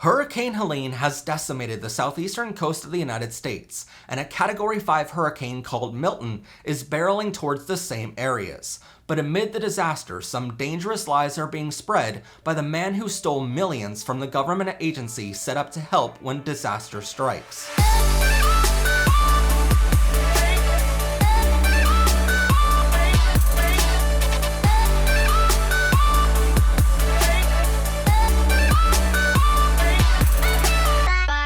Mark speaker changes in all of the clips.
Speaker 1: Hurricane Helene has decimated the southeastern coast of the United States, and a Category 5 hurricane called Milton is barreling towards the same areas. But amid the disaster, some dangerous lies are being spread by the man who stole millions from the government agency set up to help when disaster strikes.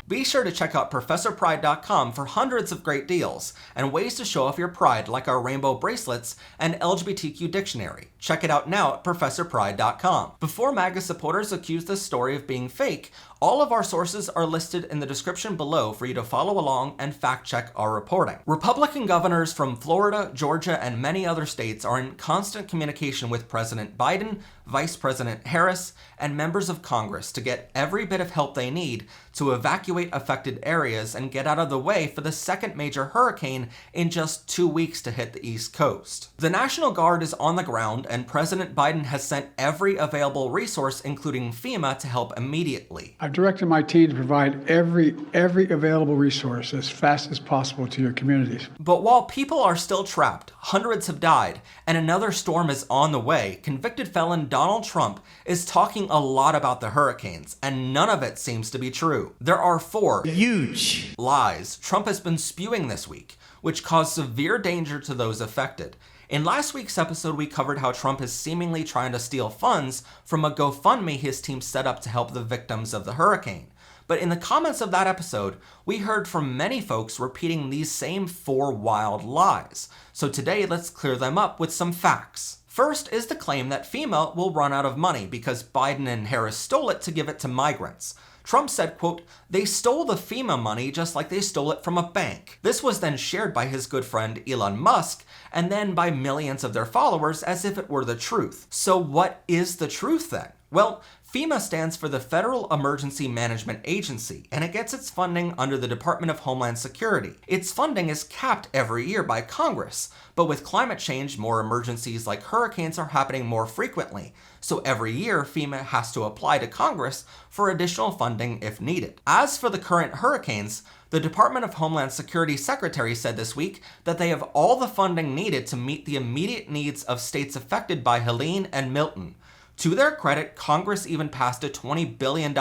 Speaker 1: Be sure to check out ProfessorPride.com for hundreds of great deals and ways to show off your pride, like our rainbow bracelets and LGBTQ dictionary. Check it out now at ProfessorPride.com. Before MAGA supporters accuse this story of being fake, all of our sources are listed in the description below for you to follow along and fact-check our reporting. Republican governors from Florida, Georgia, and many other states are in constant communication with President Biden, Vice President Harris, and members of Congress to get every bit of help they need to evacuate affected areas and get out of the way for the second major hurricane in just 2 weeks to hit the East Coast. The National Guard is on the ground, and President Biden has sent every available resource, including FEMA, to help immediately.
Speaker 2: I've directed my team to provide every available resource as fast as possible to your communities.
Speaker 1: But while people are still trapped, hundreds have died, and another storm is on the way, convicted felon Donald Trump is talking a lot about the hurricanes, and none of it seems to be true. There are 4
Speaker 3: huge
Speaker 1: lies Trump has been spewing this week, which cause severe danger to those affected. In last week's episode, we covered how Trump is seemingly trying to steal funds from a GoFundMe his team set up to help the victims of the hurricane. But in the comments of that episode, we heard from many folks repeating these same 4 wild lies. So today, let's clear them up with some facts. First is the claim that FEMA will run out of money because Biden and Harris stole it to give it to migrants. Trump said, quote, "They stole the FEMA money just like they stole it from a bank." This was then shared by his good friend Elon Musk, and then by millions of their followers as if it were the truth. So what is the truth then? Well, FEMA stands for the Federal Emergency Management Agency, and it gets its funding under the Department of Homeland Security. Its funding is capped every year by Congress, but with climate change, more emergencies like hurricanes are happening more frequently. So every year, FEMA has to apply to Congress for additional funding if needed. As for the current hurricanes, the Department of Homeland Security Secretary said this week that they have all the funding needed to meet the immediate needs of states affected by Helene and Milton. To their credit, Congress even passed a $20 billion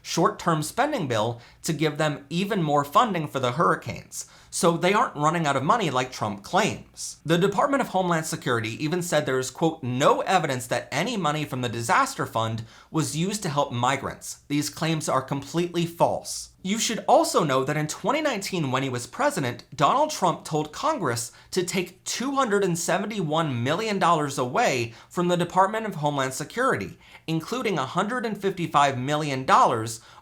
Speaker 1: short-term spending bill to give them even more funding for the hurricanes. So they aren't running out of money like Trump claims. The Department of Homeland Security even said there is, quote, "no evidence that any money from the disaster fund was used to help migrants. These claims are completely false." You should also know that in 2019, when he was president, Donald Trump told Congress to take $271 million away from the Department of Homeland Security, including $155 million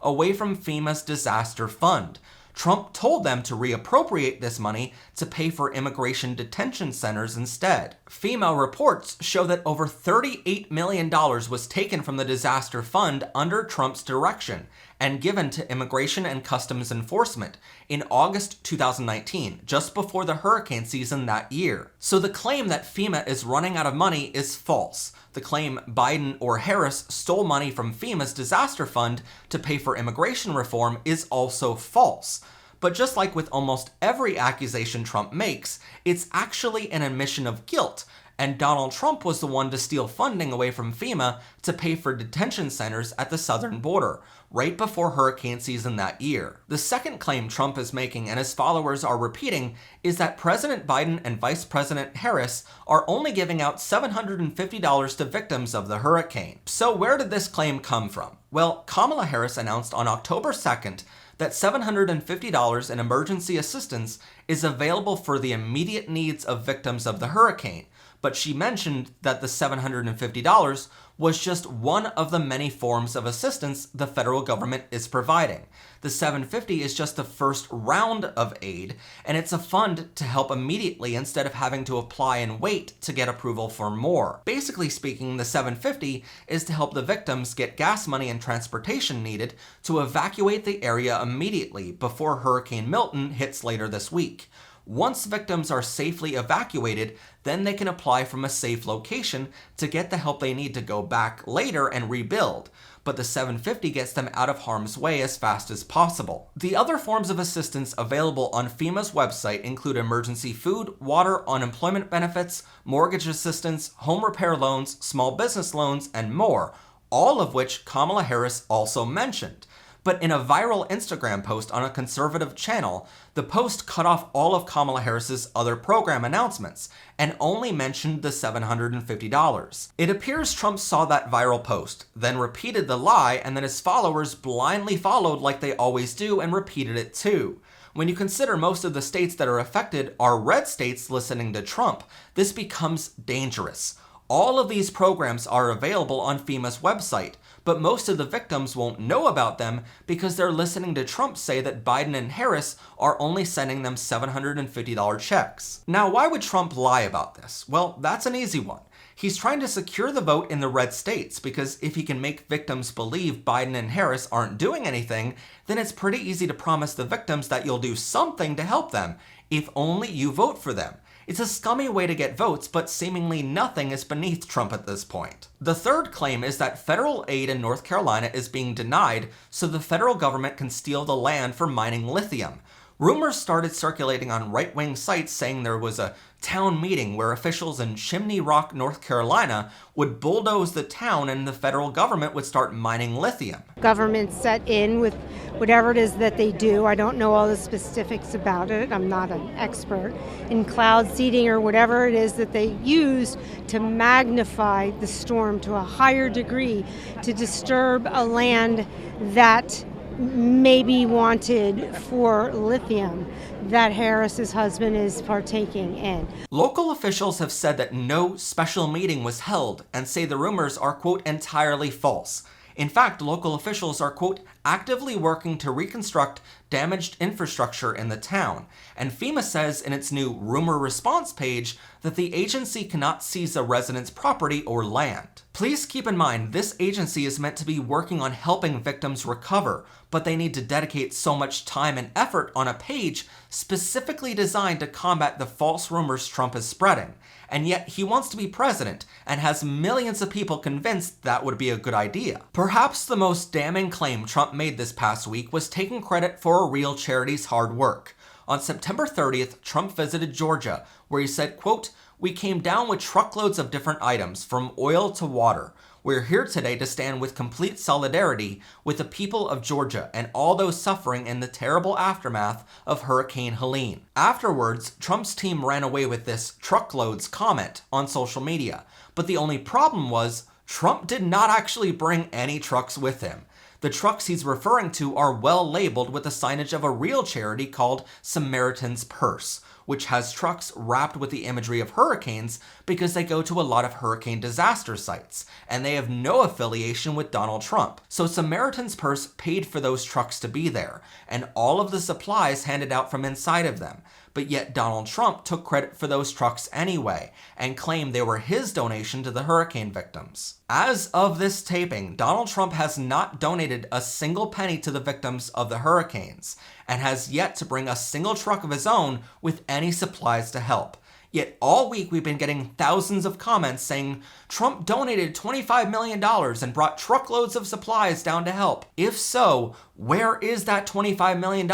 Speaker 1: away from FEMA's disaster fund. Trump told them to reappropriate this money to pay for immigration detention centers instead. FEMA reports show that over $38 million was taken from the disaster fund under Trump's direction and given to Immigration and Customs Enforcement in August 2019, just before the hurricane season that year. So the claim that FEMA is running out of money is false. The claim Biden or Harris stole money from FEMA's disaster fund to pay for immigration reform is also false. But just like with almost every accusation Trump makes, it's actually an admission of guilt, and Donald Trump was the one to steal funding away from FEMA to pay for detention centers at the southern border, right before hurricane season that year. The second claim Trump is making and his followers are repeating is that President Biden and Vice President Harris are only giving out $750 to victims of the hurricane. So where did this claim come from? Well, Kamala Harris announced on October 2nd that $750 in emergency assistance is available for the immediate needs of victims of the hurricane, but she mentioned that the $750 was just one of the many forms of assistance the federal government is providing. The $750 is just the first round of aid, and it's a fund to help immediately instead of having to apply and wait to get approval for more. Basically speaking, the $750 is to help the victims get gas money and transportation needed to evacuate the area immediately before Hurricane Milton hits later this week. Once victims are safely evacuated, then they can apply from a safe location to get the help they need to go back later and rebuild. But the $750 gets them out of harm's way as fast as possible. The other forms of assistance available on FEMA's website include emergency food, water, unemployment benefits, mortgage assistance, home repair loans, small business loans, and more, all of which Kamala Harris also mentioned. But in a viral Instagram post on a conservative channel, the post cut off all of Kamala Harris's other program announcements and only mentioned the $750. It appears Trump saw that viral post, then repeated the lie, and then his followers blindly followed like they always do and repeated it too. When you consider most of the states that are affected are red states listening to Trump, this becomes dangerous. All of these programs are available on FEMA's website, but most of the victims won't know about them because they're listening to Trump say that Biden and Harris are only sending them $750 checks. Now, why would Trump lie about this? Well, that's an easy one. He's trying to secure the vote in the red states because if he can make victims believe Biden and Harris aren't doing anything, then it's pretty easy to promise the victims that you'll do something to help them, if only you vote for them. It's a scummy way to get votes, but seemingly nothing is beneath Trump at this point. The third claim is that federal aid in North Carolina is being denied so the federal government can steal the land for mining lithium. Rumors started circulating on right-wing sites saying there was a town meeting where officials in Chimney Rock, North Carolina would bulldoze the town and the federal government would start mining lithium.
Speaker 3: Government set in with whatever it is that they do. I don't know all the specifics about it. I'm not an expert in cloud seeding or whatever it is that they use to magnify the storm to a higher degree to disturb a land that may be wanted for lithium that Harris's husband is partaking in.
Speaker 1: Local officials have said that no special meeting was held and say the rumors are, quote, entirely false. In fact, local officials are, quote, actively working to reconstruct damaged infrastructure in the town. And FEMA says in its new rumor response page that the agency cannot seize a resident's property or land. Please keep in mind, this agency is meant to be working on helping victims recover, but they need to dedicate so much time and effort on a page specifically designed to combat the false rumors Trump is spreading. And yet he wants to be president and has millions of people convinced that would be a good idea. Perhaps the most damning claim Trump made this past week was taking credit for a real charity's hard work. On September 30th, Trump visited Georgia, where he said, quote, "We came down with truckloads of different items, from oil to water. We're here today to stand with complete solidarity with the people of Georgia and all those suffering in the terrible aftermath of Hurricane Helene." Afterwards, Trump's team ran away with this truckloads comment on social media. But the only problem was, Trump did not actually bring any trucks with him. The trucks he's referring to are well labeled with the signage of a real charity called Samaritan's Purse, which has trucks wrapped with the imagery of hurricanes because they go to a lot of hurricane disaster sites, and they have no affiliation with Donald Trump. So Samaritan's Purse paid for those trucks to be there, and all of the supplies handed out from inside of them. But yet Donald Trump took credit for those trucks anyway, and claimed they were his donation to the hurricane victims. As of this taping, Donald Trump has not donated a single penny to the victims of the hurricanes, and has yet to bring a single truck of his own with any supplies to help. Yet all week we've been getting thousands of comments saying Trump donated $25 million and brought truckloads of supplies down to help. If so, where is that $25 million?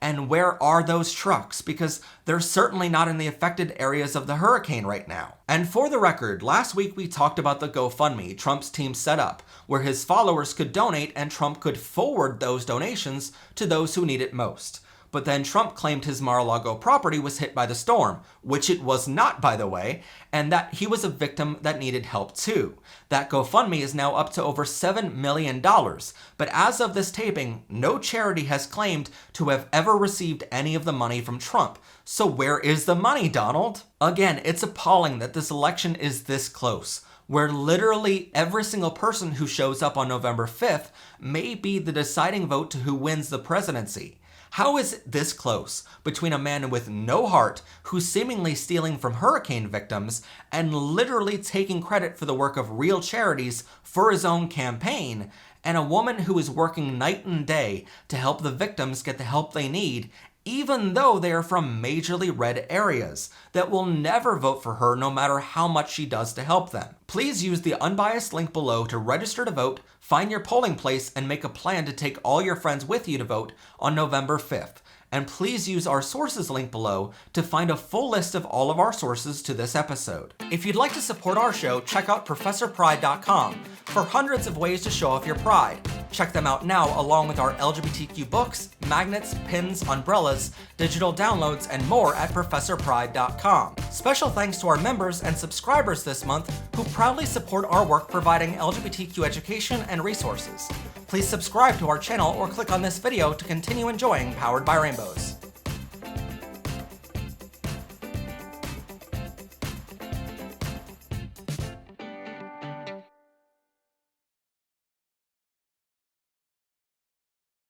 Speaker 1: And where are those trucks? Because they're certainly not in the affected areas of the hurricane right now. And for the record, last week we talked about the GoFundMe Trump's team set up, where his followers could donate and Trump could forward those donations to those who need it most. But then Trump claimed his Mar-a-Lago property was hit by the storm, which it was not, by the way, and that he was a victim that needed help too. That GoFundMe is now up to over $7 million, but as of this taping, no charity has claimed to have ever received any of the money from Trump. So where is the money, Donald? Again, it's appalling that this election is this close, where literally every single person who shows up on November 5th may be the deciding vote to who wins the presidency. How is it this close between a man with no heart who's seemingly stealing from hurricane victims and literally taking credit for the work of real charities for his own campaign, and a woman who is working night and day to help the victims get the help they need even though they are from majorly red areas, that will never vote for her no matter how much she does to help them. Please use the unbiased link below to register to vote, find your polling place, and make a plan to take all your friends with you to vote on November 5th. And please use our sources link below to find a full list of all of our sources to this episode. If you'd like to support our show, check out ProfessorPride.com for hundreds of ways to show off your pride. Check them out now along with our LGBTQ books, magnets, pins, umbrellas, digital downloads, and more at ProfessorPride.com. Special thanks to our members and subscribers this month who proudly support our work providing LGBTQ education and resources. Please subscribe to our channel or click on this video to continue enjoying Powered by Rainbows.